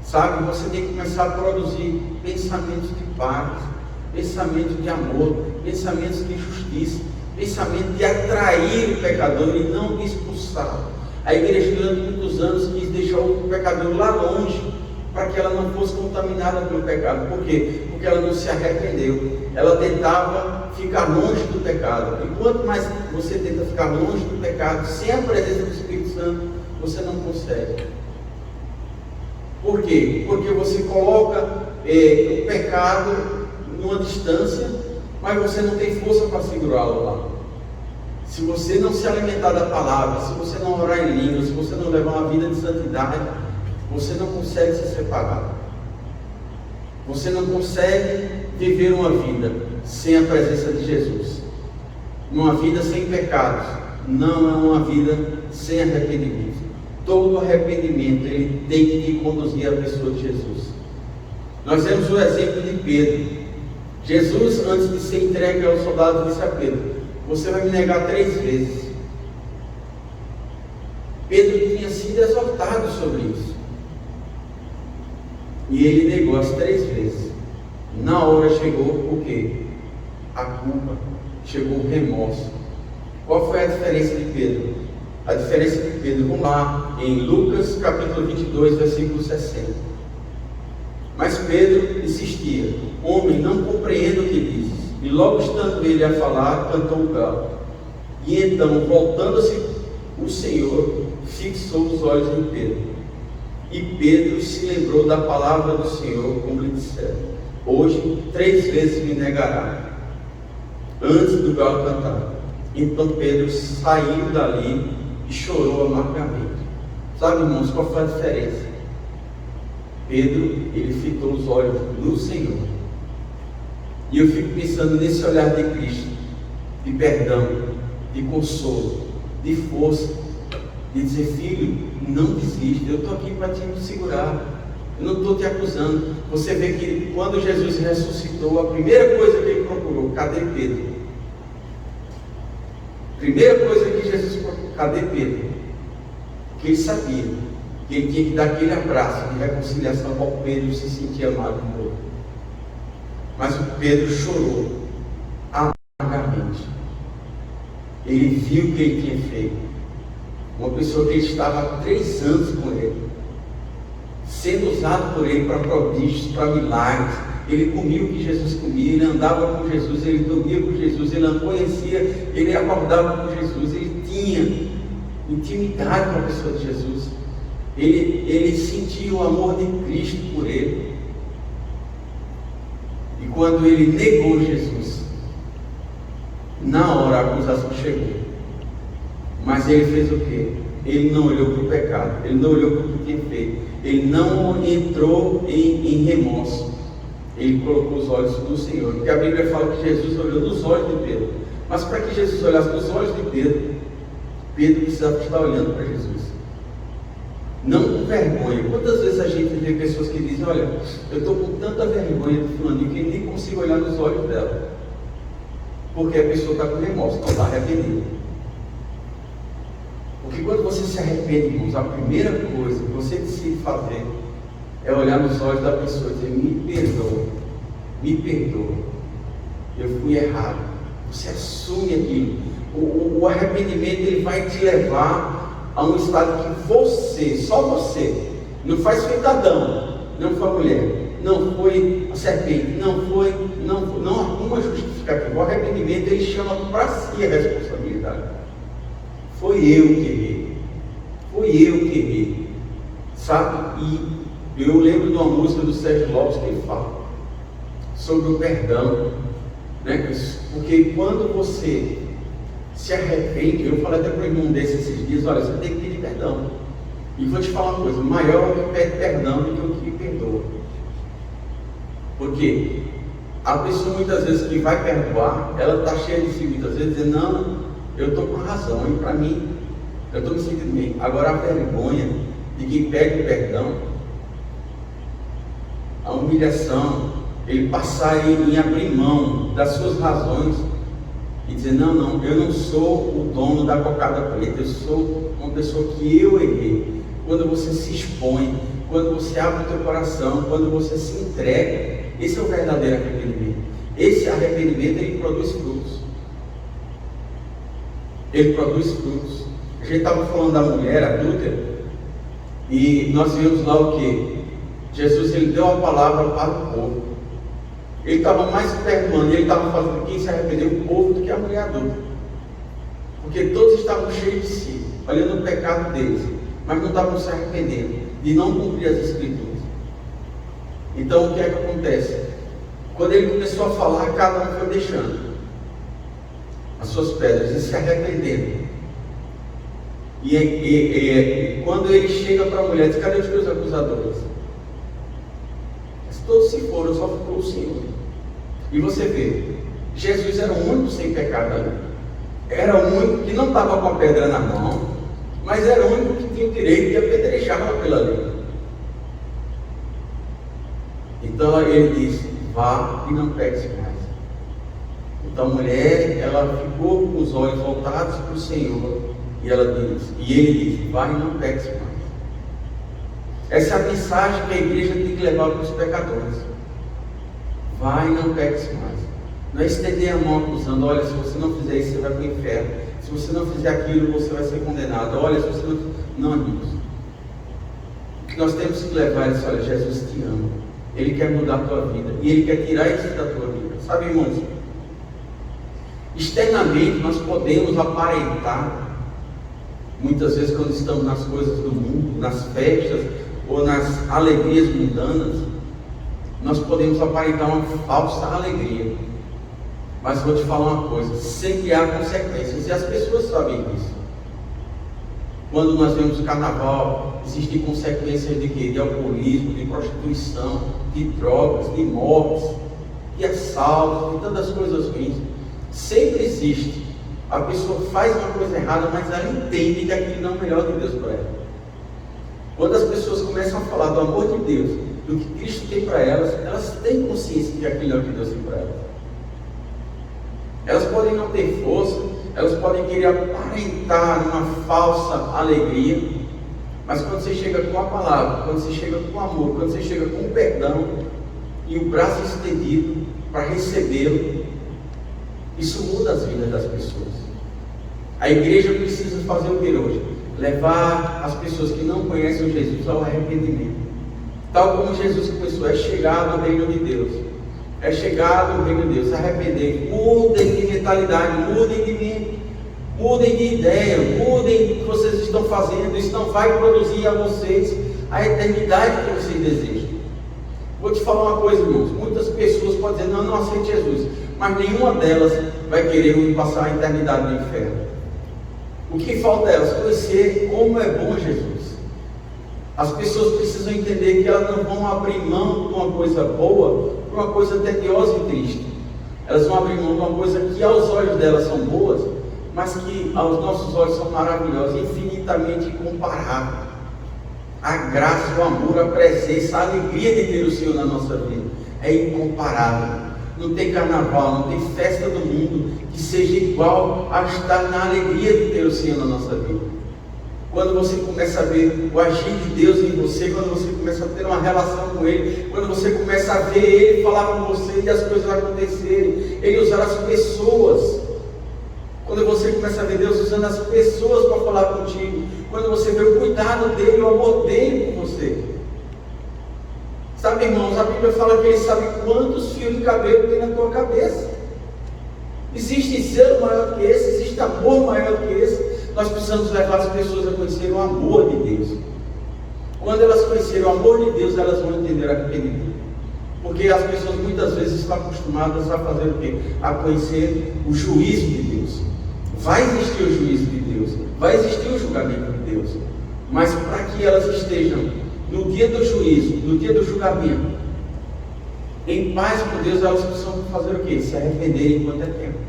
[SPEAKER 2] Sabe, você tem que começar a produzir pensamentos de paz, pensamentos de amor, pensamentos de justiça, pensamento de atrair o pecador e não de expulsar. A igreja durante muitos anos quis deixar o pecador lá longe, para que ela não fosse contaminada pelo pecado. Por quê? Porque ela não se arrependeu. Ela tentava ficar longe do pecado. E quanto mais você tenta ficar longe do pecado, sem a presença do Espírito Santo, você não consegue. Por quê? Porque você coloca o pecado numa distância, mas você não tem força para segurá-lo lá. Se você não se alimentar da palavra, se você não orar em línguas, se você não levar uma vida de santidade, você não consegue se separar. Você não consegue viver uma vida sem a presença de Jesus. Uma vida sem pecados não é uma vida sem arrependimento. Todo arrependimento, ele tem que te conduzir à pessoa de Jesus. Nós vemos o exemplo de Pedro. Jesus, antes de ser entregue ao soldado, disse a Pedro: você vai me negar 3 vezes. Pedro tinha sido exortado sobre isso, e ele negou as 3 vezes. Na hora chegou o quê? A culpa, chegou o remorso. Qual foi a diferença de Pedro? A diferença de Pedro, vamos lá, em Lucas capítulo 22, versículo 60. Mas Pedro insistia: homem, não compreendo o que dizes. E logo estando ele a falar, cantou o galo. E então, voltando-se, o Senhor fixou os olhos em Pedro. E Pedro se lembrou da palavra do Senhor, como lhe disseram: hoje 3 vezes me negará, antes do galo cantar. Então Pedro saiu dali e chorou amargamente. Sabe, irmãos, qual foi a diferença? Pedro, ele fitou os olhos no Senhor. E eu fico pensando nesse olhar de Cristo, de perdão, de consolo, de força, de dizer: filho, não desista, eu estou aqui para te segurar, eu não estou te acusando. Você vê que quando Jesus ressuscitou, a primeira coisa que ele procurou: cadê Pedro? Primeira coisa que Jesus falou: cadê Pedro? Porque ele sabia que ele tinha que dar aquele abraço de reconciliação para o Pedro se sentir amado de novo. Mas o Pedro chorou amargamente. Ele viu o que ele tinha feito. Uma pessoa que estava há 3 anos com ele, sendo usado por ele para prodígios, para milagres. Ele comia o que Jesus comia, ele andava com Jesus, ele dormia com Jesus, ele conhecia, ele acordava com Jesus, ele tinha intimidade com a pessoa de Jesus. Ele sentia o amor de Cristo por ele. E quando ele negou Jesus, na hora a acusação chegou. Mas ele fez o quê? Ele não olhou para o pecado, ele não olhou para o que tinha feito, ele não entrou em remorso. Ele colocou os olhos no Senhor. Porque a Bíblia fala que Jesus olhou nos olhos de Pedro. Mas para que Jesus olhasse nos olhos de Pedro, Pedro precisava estar olhando para Jesus. Não com vergonha. Quantas vezes a gente vê pessoas que dizem: olha, eu estou com tanta vergonha do fulaninho que nem consigo olhar nos olhos dela. Porque a pessoa está com remorso, não está arrependida. Porque quando você se arrepende, irmãos, a primeira coisa que você decide fazer é olhar nos olhos da pessoa e dizer: me perdoa, eu fui errado. Você assume aquilo. O arrependimento, ele vai te levar a um estado que você, só você, não faz feito Adão, não foi a mulher, não foi a serpente, não arruma justificativa. O arrependimento, ele chama para si a responsabilidade. Foi eu que errei, sabe? E eu lembro de uma música do Sérgio Lopes que ele fala sobre o perdão, né? Porque quando você se arrepende, eu falei até para o irmão desse esses dias: olha, você tem que pedir perdão. E vou te falar uma coisa: maior é o que pede perdão do que o que perdoa. Porque a pessoa muitas vezes que vai perdoar, ela está cheia de si muitas vezes, dizendo: não, eu estou com razão, e para mim, eu estou me sentindo bem. Agora a vergonha de quem pede perdão, a humilhação, ele passar em abrir mão das suas razões e dizer: não, eu não sou o dono da cocada preta, eu sou uma pessoa que eu errei. Quando você se expõe, quando você abre o teu coração, quando você se entrega, esse é o verdadeiro arrependimento. Esse arrependimento, ele produz frutos. Ele produz frutos. A gente estava falando da mulher adúltera e nós vimos lá o que? Jesus, ele deu a palavra para o povo. Ele estava mais perdoando, ele estava fazendo quem se arrependeu, o povo, do que a mulher adulta. Porque todos estavam cheios de si, olhando o pecado deles, mas não estavam se arrependendo de não cumprir as Escrituras. Então o que é que acontece? Quando ele começou a falar, cada um foi deixando as suas pedras e se arrependendo. E quando ele chega para a mulher, diz: cadê os teus acusadores? Todos se foram, só ficou o Senhor. E você vê, Jesus era o único sem pecado ali. Era o único que não estava com a pedra na mão, mas era o único que tinha o direito de apedrejar pela lei. Então ele disse: vá e não peques mais. Então a mulher, ela ficou com os olhos voltados para o Senhor, e ele disse: vá e não peques mais. Essa é a mensagem que a igreja tem que levar para os pecadores. Vai e não peques mais. Não é estender a mão acusando: olha, se você não fizer isso, você vai para o inferno. Se você não fizer aquilo, você vai ser condenado. Olha, se você não... Não, amigos. O que nós temos que levar é isso: olha, Jesus te ama. Ele quer mudar a tua vida. E Ele quer tirar isso da tua vida. Sabe, irmãos? Externamente, nós podemos aparentar, muitas vezes, quando estamos nas coisas do mundo, nas festas, ou nas alegrias mundanas, nós podemos aparentar uma falsa alegria. Mas vou te falar uma coisa: sempre há consequências, e as pessoas sabem disso. Quando nós vemos o carnaval, existem consequências de quê? De alcoolismo, de prostituição, de drogas, de mortes, de assaltos, de tantas coisas ruins. Sempre existe. A pessoa faz uma coisa errada, mas ela entende que aquilo não é o melhor de Deus para ela. Quando as pessoas começam a falar do amor de Deus, do que Cristo tem para elas, elas têm consciência de que aquilo é o que Deus tem para elas. Elas podem não ter força, elas podem querer aparentar uma falsa alegria, mas quando você chega com a palavra, quando você chega com o amor, quando você chega com o perdão e o braço estendido para recebê-lo, isso muda as vidas das pessoas. A igreja precisa fazer o que hoje? Levar as pessoas que não conhecem Jesus ao arrependimento. Tal como Jesus começou, é chegado o reino de Deus. É chegado o reino de Deus. Se arrepender, mudem de mentalidade, mudem de mente, mudem de ideia, mudem do que vocês estão fazendo. Isso não vai produzir a vocês a eternidade que vocês desejam. Vou te falar uma coisa, irmãos. Muitas pessoas podem dizer, não aceite Jesus, mas nenhuma delas vai querer passar a eternidade no inferno. O que falta é elas conhecer como é bom Jesus. As pessoas precisam entender que elas não vão abrir mão de uma coisa boa por uma coisa tediosa e triste. Elas vão abrir mão de uma coisa que aos olhos delas são boas, mas que aos nossos olhos são maravilhosas, infinitamente incomparáveis. A graça, o amor, a presença, a alegria de ter o Senhor na nossa vida é incomparável. Não tem carnaval, não tem festa do mundo que seja igual a estar na alegria de ter o Senhor na nossa vida. Quando você começa a ver o agir de Deus em você, quando você começa a ter uma relação com Ele, quando você começa a ver Ele falar com você e as coisas acontecerem, Ele usar as pessoas. Quando você começa a ver Deus usando as pessoas para falar contigo, quando você vê o cuidado dEle, o amor dEle por você. Sabe, irmãos, a Bíblia fala que Ele sabe quantos fios de cabelo tem na tua cabeça. Existe zelo maior que esse, existe amor maior que esse. Nós precisamos levar as pessoas a conhecer o amor de Deus. Quando elas conhecerem o amor de Deus, elas vão entender arrependimento. Porque as pessoas muitas vezes estão acostumadas a fazer o quê? A conhecer o juízo de Deus. Vai existir o juízo de Deus, vai existir o julgamento de Deus. Mas para que elas estejam no dia do juízo, no dia do julgamento, em paz com Deus, elas precisam fazer o quê? Se arrependerem enquanto é tempo.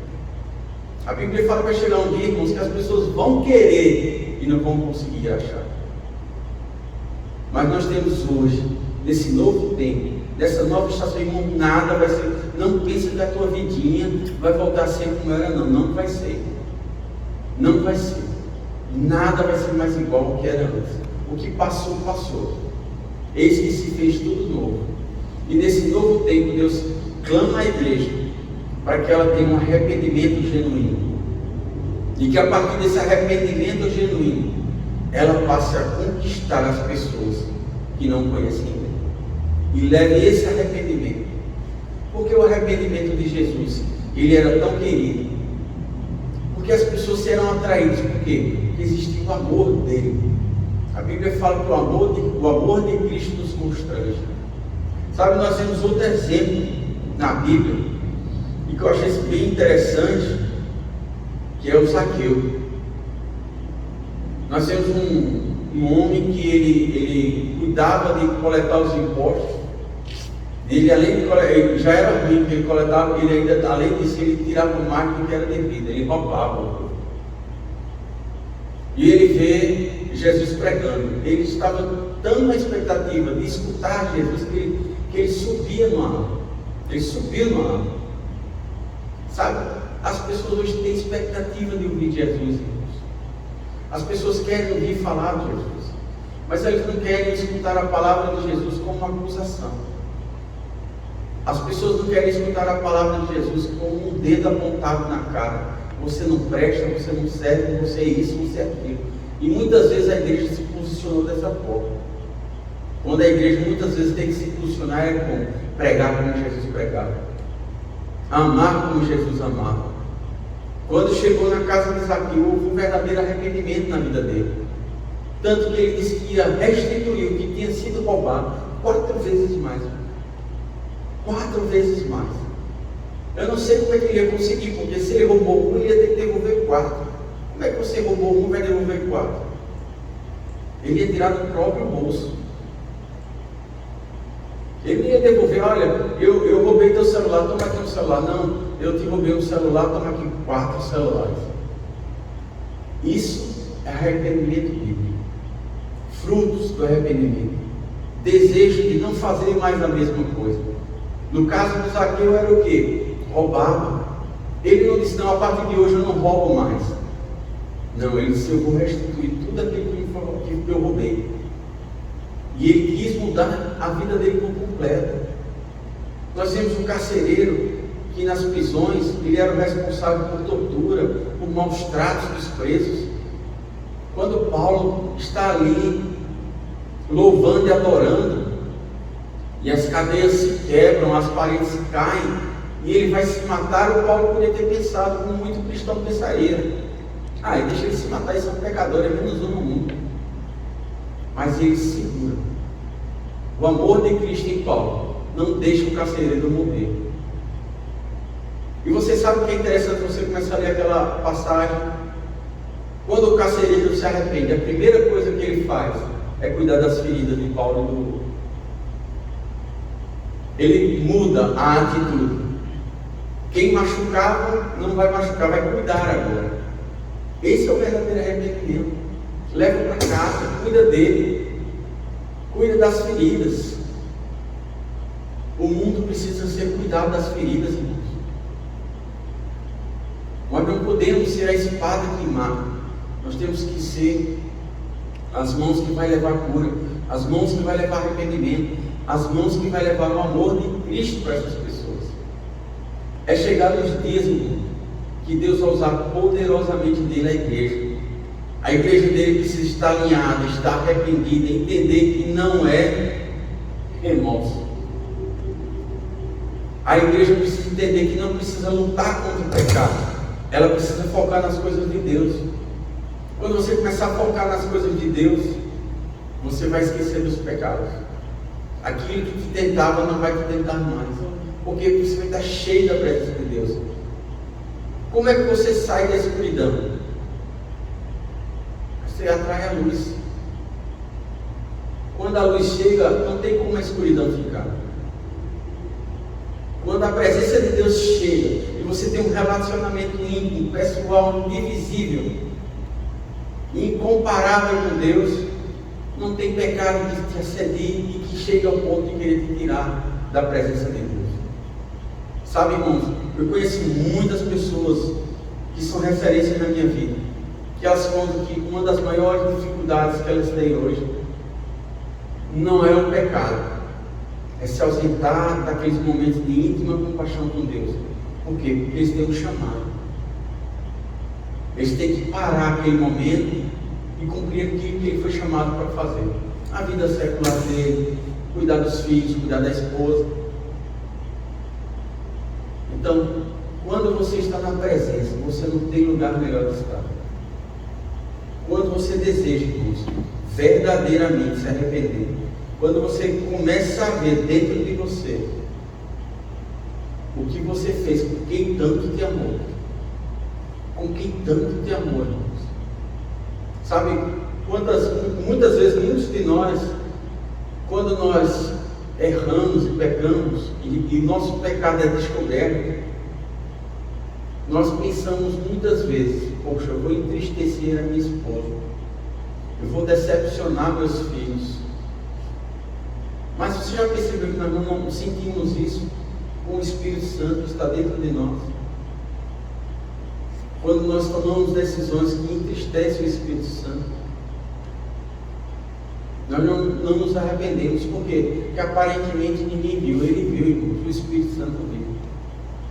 [SPEAKER 2] A Bíblia fala que vai chegar um dia, irmãos, que as pessoas vão querer e não vão conseguir achar. Mas nós temos hoje, nesse novo tempo, dessa nova estação, irmão, nada vai ser. Não pense que a tua vidinha vai voltar a ser como era, não. Não vai ser. Não vai ser. Nada vai ser mais igual ao que era antes. O que passou, passou. Eis que se fez tudo novo. E nesse novo tempo, Deus clama à igreja para que ela tenha um arrependimento genuíno. E que a partir desse arrependimento genuíno, ela passe a conquistar as pessoas que não conhecem Ele. E leve esse arrependimento. Porque o arrependimento de Jesus, Ele era tão querido. Porque as pessoas serão atraídas. Por quê? Porque existia o amor dele. A Bíblia fala que o amor de Cristo nos constrange. Sabe, nós temos outro exemplo na Bíblia, e que eu achei bem interessante, que é o Zaqueu. Nós temos um homem que ele cuidava de coletar os impostos. Ele, além de coletar, ele já era ruim, porque ele coletava, ele ainda, além disso, ele tirava mais do que era devido, ele roubava. E ele vê Jesus pregando. Ele estava tão na expectativa de escutar Jesus que ele subia no ar. Ele subiu no ar. Sabe? As pessoas hoje têm expectativa de ouvir Jesus, irmãos. As pessoas querem ouvir falar de Jesus, mas eles não querem escutar a palavra de Jesus como uma acusação. As pessoas não querem escutar a palavra de Jesus como um dedo apontado na cara. Você não presta, você não serve, você é isso, você é aquilo. E muitas vezes a igreja se posicionou dessa forma. Quando a igreja muitas vezes tem que se posicionar é como pregar como Jesus pregava, amar como Jesus amava. Quando chegou na casa de Zaqueu, houve um verdadeiro arrependimento na vida dele. Tanto que ele disse que ia restituir o que tinha sido roubado 4 vezes mais. 4 vezes mais. Eu não sei como é que ele ia conseguir, porque se ele roubou 1, ele ia ter que devolver 4. Como é que você roubou 1 e vai devolver 4? Ele ia tirar do próprio bolso. Ele ia devolver, olha, eu roubei teu celular, toma aqui um celular. Não, eu te roubei um celular, toma aqui 4 celulares. Isso é arrependimento bíblico. Frutos do arrependimento. Desejo de não fazer mais a mesma coisa. No caso do Zaqueu era o quê? Roubava. Ele não disse, não, a partir de hoje eu não roubo mais. Não, ele disse: eu vou restituir tudo aquilo que eu roubei. E ele quis mudar a vida dele por completo. Nós vemos um carcereiro que nas prisões ele era o responsável por tortura, por maus tratos dos presos. Quando Paulo está ali louvando e adorando, e as cadeias se quebram, as paredes se caem, e ele vai se matar, o Paulo poderia ter pensado, como muito cristão pensaria: deixa ele se matar, esse é um pecador, é menos um no mundo. Mas ele se segura. O amor de Cristo em Paulo não deixa o carcereiro morrer. E você sabe o que é interessante? Você começa a ler aquela passagem. Quando o carcereiro se arrepende, a primeira coisa que ele faz é cuidar das feridas de Paulo e do outro. Ele muda a atitude. Quem machucava não vai machucar, vai cuidar agora. Esse é o verdadeiro arrependimento. Leva para casa, cuida dele, cuida das feridas. O mundo precisa ser cuidado das feridas, irmãos. Nós não podemos ser a espada queimada. Nós temos que ser as mãos que vai levar cura, as mãos que vai levar arrependimento, as mãos que vai levar o amor de Cristo para essas pessoas. É chegado os dias, irmão, que Deus vai usar poderosamente dele a igreja. A igreja dele precisa estar alinhada, estar arrependida, entender que não é remorso. A igreja precisa entender que não precisa lutar contra o pecado. Ela precisa focar nas coisas de Deus. Quando você começar a focar nas coisas de Deus, você vai esquecer dos pecados. Aquilo que te tentava não vai te tentar mais, porque você vai estar cheio da presença de Deus. Como é que você sai da escuridão? Você atrai a luz. Quando a luz chega, não tem como a escuridão ficar. Quando a presença de Deus chega e você tem um relacionamento íntimo, pessoal, indivisível, incomparável com Deus, não tem pecado que te assedie e que chegue ao ponto de querer te tirar da presença de Deus. Sabe, irmãos, eu conheço muitas pessoas que são referências na minha vida, que elas contam que uma das maiores dificuldades que elas têm hoje não é o pecado, é se ausentar daqueles momentos de íntima compaixão com Deus. Por quê? Porque eles têm um chamado. Eles têm que parar aquele momento e cumprir aquilo que ele foi chamado para fazer. A vida secular dele, cuidar dos filhos, cuidar da esposa. Então, quando você está na presença, você não tem lugar melhor de estar. Quando você deseja, irmãos, verdadeiramente se arrepender, quando você começa a ver dentro de você o que você fez com quem tanto te amou, com quem tanto te amou, irmãos. Sabe, muitas vezes, muitos de nós, quando nós erramos e pecamos, e nosso pecado é descoberto, nós pensamos muitas vezes: poxa, eu vou entristecer a minha esposa, eu vou decepcionar meus filhos. Mas você já percebeu que nós não sentimos isso com o Espírito Santo que está dentro de nós? Quando nós tomamos decisões que entristecem o Espírito Santo, nós não nos arrependemos. Por quê? Porque aparentemente ninguém viu. Ele viu, irmãos, o Espírito Santo viu.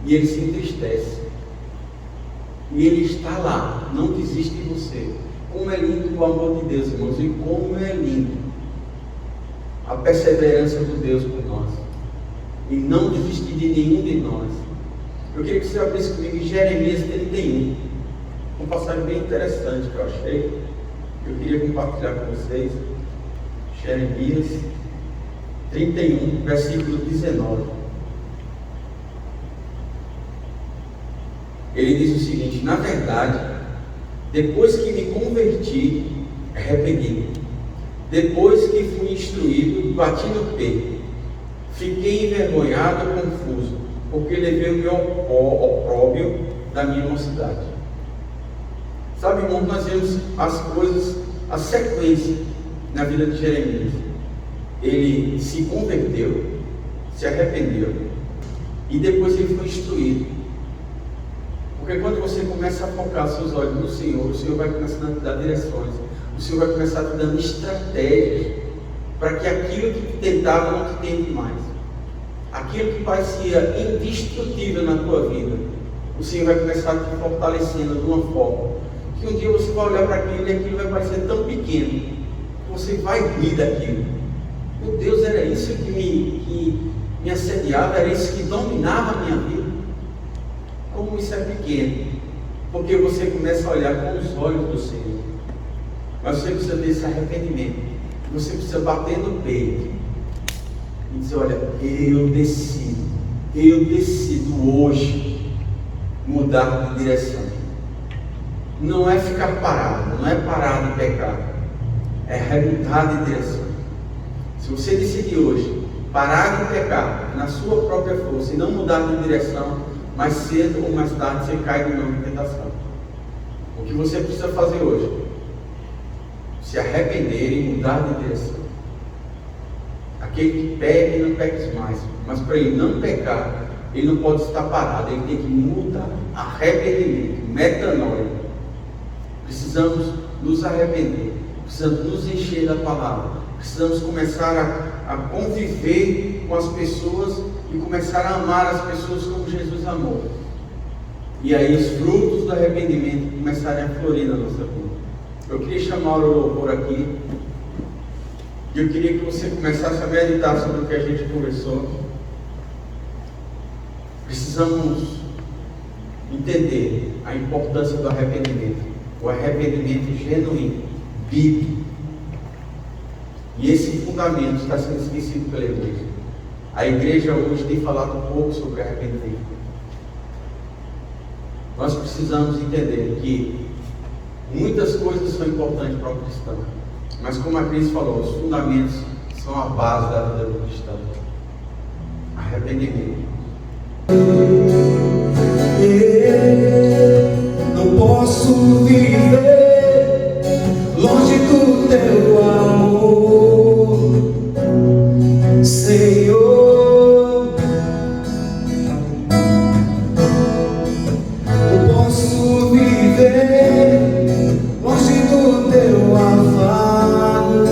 [SPEAKER 2] E ele se entristece. E ele está lá, não desiste de você. Como é lindo o amor de Deus, irmãos, e como é lindo a perseverança do Deus por nós, e não desistir de nenhum de nós. Eu queria que você abrisse comigo em Jeremias 31, uma passagem bem interessante que eu achei, eu queria compartilhar com vocês. Jeremias 31, versículo 19. Ele diz o seguinte: na verdade, depois que me converti, arrependi, depois que fui instruído, bati no peito, fiquei envergonhado e confuso, porque levei o meu opróbrio da minha mocidade. Sabe, irmão, nós vemos as coisas, a sequência na vida de Jeremias. Ele se converteu, se arrependeu, e depois ele foi instruído. Porque Porque quando você começa a focar seus olhos no Senhor, o Senhor vai começar a te dar direções, o Senhor vai começar a te dando estratégias para que aquilo que te tentava não te tente mais. Aquilo que parecia indestrutível na tua vida, o Senhor vai começar a te fortalecendo de uma forma que um dia você vai olhar para aquilo e aquilo vai parecer tão pequeno que você vai rir daquilo. Meu Deus, era isso que me assediava, era isso que dominava a minha vida. Como isso é pequeno, porque você começa a olhar com os olhos do Senhor. Mas você precisa ter esse arrependimento, você precisa bater no peito e dizer: olha, eu decido hoje mudar de direção. Não é ficar parado, não é parar de pecar, é mudar de direção. Se você decidir hoje parar de pecar na sua própria força e não mudar de direção, mais cedo ou mais tarde você cai de novo em tentação. O que você precisa fazer hoje? Se arrepender e mudar de direção. Aquele que peca e não peca mais, mas para ele não pecar, ele não pode estar parado, ele tem que mudar. Arrependimento, metanoia. Precisamos nos arrepender, precisamos nos encher da palavra, precisamos começar a conviver com as pessoas e começar a amar as pessoas como Jesus amou. E aí os frutos do arrependimento começarem a florir na nossa vida. Eu queria chamar o louvor aqui. E eu queria que você começasse a meditar sobre o que a gente conversou. Precisamos entender a importância do arrependimento. O arrependimento genuíno, bíblico. E esse fundamento está sendo esquecido pela igreja. A igreja hoje tem falado pouco sobre arrependimento. Nós precisamos entender que muitas coisas são importantes para o cristão, mas como a Cris falou, os fundamentos são a base da vida do cristão. Arrependimento.
[SPEAKER 3] Não posso viver longe do teu amor, Senhor. Não posso viver longe do teu afago,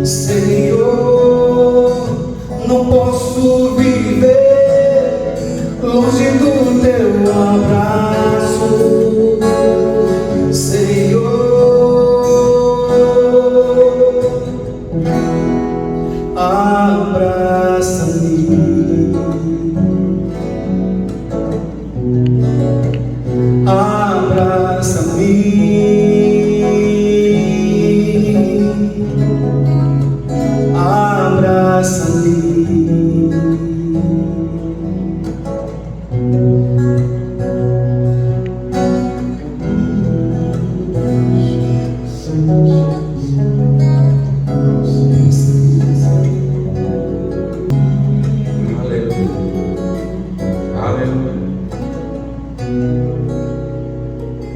[SPEAKER 3] Senhor. Não posso viver longe do teu abraço, Senhor. Abraça-me, abraça-me, abraça-me.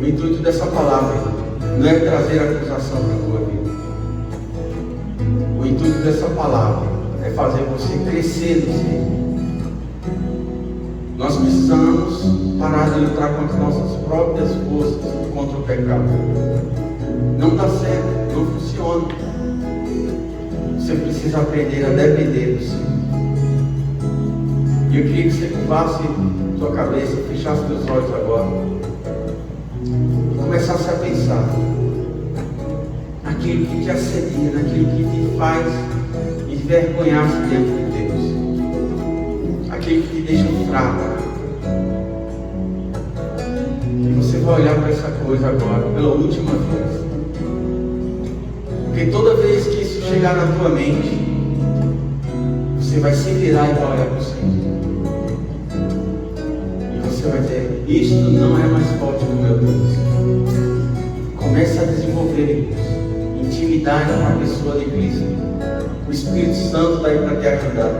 [SPEAKER 2] O intuito dessa palavra não é trazer acusação para a tua vida. O intuito dessa palavra é fazer você crescer no Senhor. Nós precisamos parar de lutar contra nossas próprias forças contra o pecado. Não dá certo, não funciona. Você precisa aprender a depender do Senhor. E eu queria que você curvasse sua cabeça, fechasse seus olhos agora e começasse a pensar naquilo que te assedia, naquilo que te faz envergonhar-se diante de Deus, aquilo que te deixa fraco. E você vai olhar para essa coisa agora pela última vez, porque toda vez que isso chegar na tua mente, você vai se virar e vai olhar para o Senhor. Você vai dizer: isto não é mais forte do meu Deus. Comece a desenvolver isso. Intimidade com a pessoa de Cristo. O Espírito Santo está aí para te ajudar.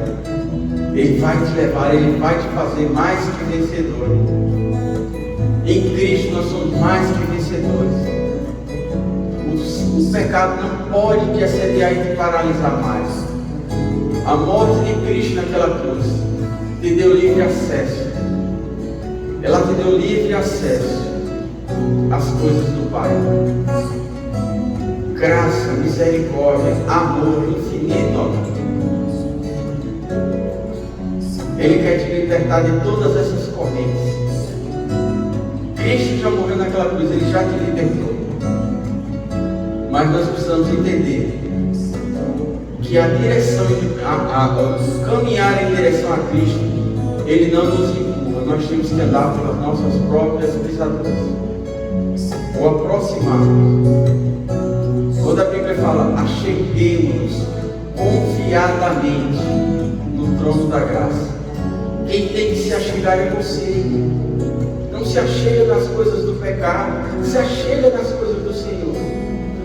[SPEAKER 2] Ele vai te levar, ele vai te fazer mais que vencedor. Em Cristo nós somos mais que vencedores. O pecado não pode te assediar e te paralisar mais. A morte de Cristo naquela cruz te deu livre acesso. Ela te deu livre acesso às coisas do Pai. Graça, misericórdia, amor infinito. Ele quer te libertar de todas essas correntes. Cristo já morreu naquela cruz, Ele já te libertou. Mas nós precisamos entender que a direção, o caminhar em direção a Cristo, Ele não nos empurra. Nós temos que andar pelas nossas próprias pisaduras. O aproximar. Quando a Bíblia fala, acheguemos confiadamente no trono da graça. Quem tem que se achegar é você. Não se achega nas coisas do pecado, se achega nas coisas do Senhor.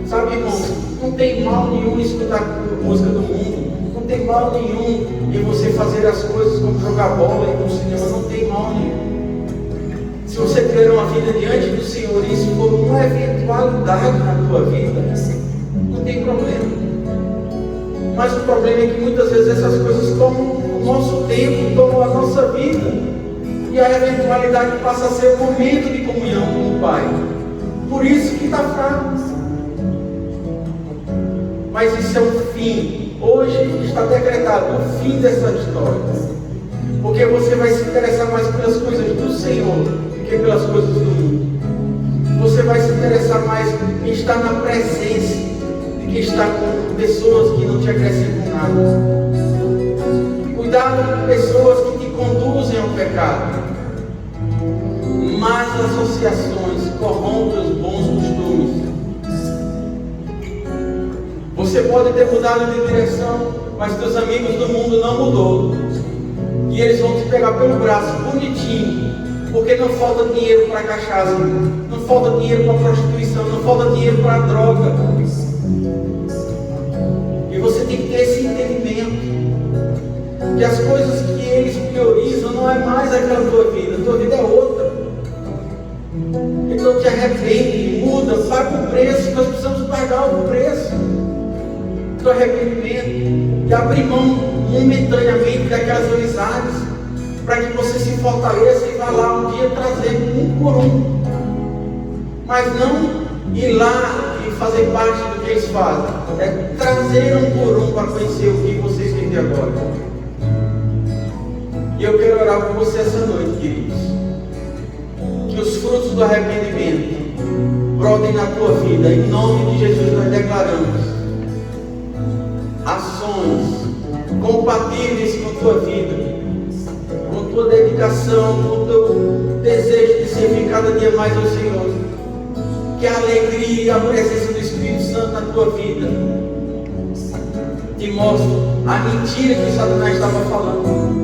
[SPEAKER 2] Sabe, irmãos, não tem mal nenhum em escutar música do mundo. Não tem mal nenhum em você fazer as coisas como jogar bola e ir no cinema. Não tem mal nenhum. Se você tiver uma vida diante do Senhor e isso for uma eventualidade na tua vida, não tem problema. Mas o problema é que muitas vezes essas coisas tomam o nosso tempo, tomam a nossa vida. E a eventualidade passa a ser um momento de comunhão com o Pai. Por isso que está fraco. Mas isso é o fim. Hoje está decretado o fim dessa história. Porque você vai se interessar mais pelas coisas do Senhor do que pelas coisas do mundo. Você vai se interessar mais em estar na presença de que está com pessoas que não te acrescentam nada. Cuidado com pessoas que te conduzem ao pecado. Más associações corrompem os bons costumes. Você pode ter mudado de direção, mas teus amigos do mundo não mudou. E eles vão te pegar pelo braço, bonitinho, porque não falta dinheiro para cachaça, não falta dinheiro para prostituição, não falta dinheiro para droga. E você tem que ter esse entendimento, que as coisas que eles priorizam não é mais aquela tua vida é outra. Então te arrepende, muda, paga o preço. Nós precisamos pagar o preço do arrependimento, de abrir mão momentaneamente daquelas amizades, para que você se fortaleça e vá lá um dia trazer um por um, mas não ir lá e fazer parte do que eles fazem, é trazer um por um para conhecer o que vocês vivem agora. E eu quero orar por você essa noite, queridos, que os frutos do arrependimento brotem na tua vida. Em nome de Jesus nós declaramos ações compatíveis com a tua vida, com a tua dedicação, com o teu desejo de servir cada dia mais ao Senhor. Que a alegria e a presença do Espírito Santo na tua vida te mostre a mentira que o Satanás estava falando.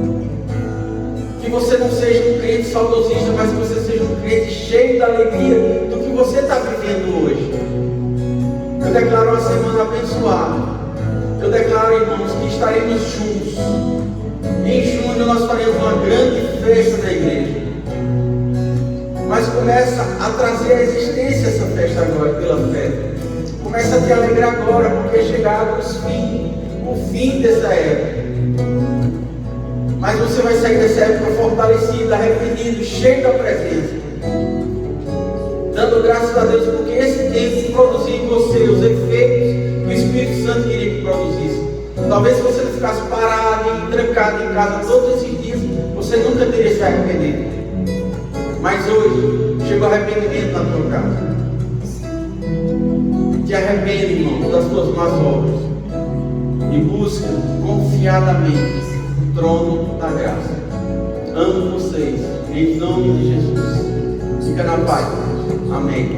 [SPEAKER 2] Que você não seja um crente saudosista, mas que você seja um crente cheio da alegria do que você está vivendo hoje. Eu declaro uma semana abençoada. Eu declaro, irmãos, que estaremos juntos. Em junho nós faremos uma grande festa na igreja. Mas começa a trazer à existência essa festa agora, pela fé. Começa a te alegrar agora, porque é chegado o fim dessa época. Mas você vai sair dessa época fortalecido, arrependido, cheio da presença. Dando graças a Deus, porque esse tempo produziu em você os efeitos que o Espírito Santo queria que produzisse. Talvez se você não ficasse parado e trancado em casa todos esses dias, você nunca teria se arrependido. Mas hoje chegou arrependimento na tua casa. Te arrepende, irmão, das tuas más obras e busca confiadamente o trono da graça. Amo vocês em nome de Jesus. Fica na paz. Amém.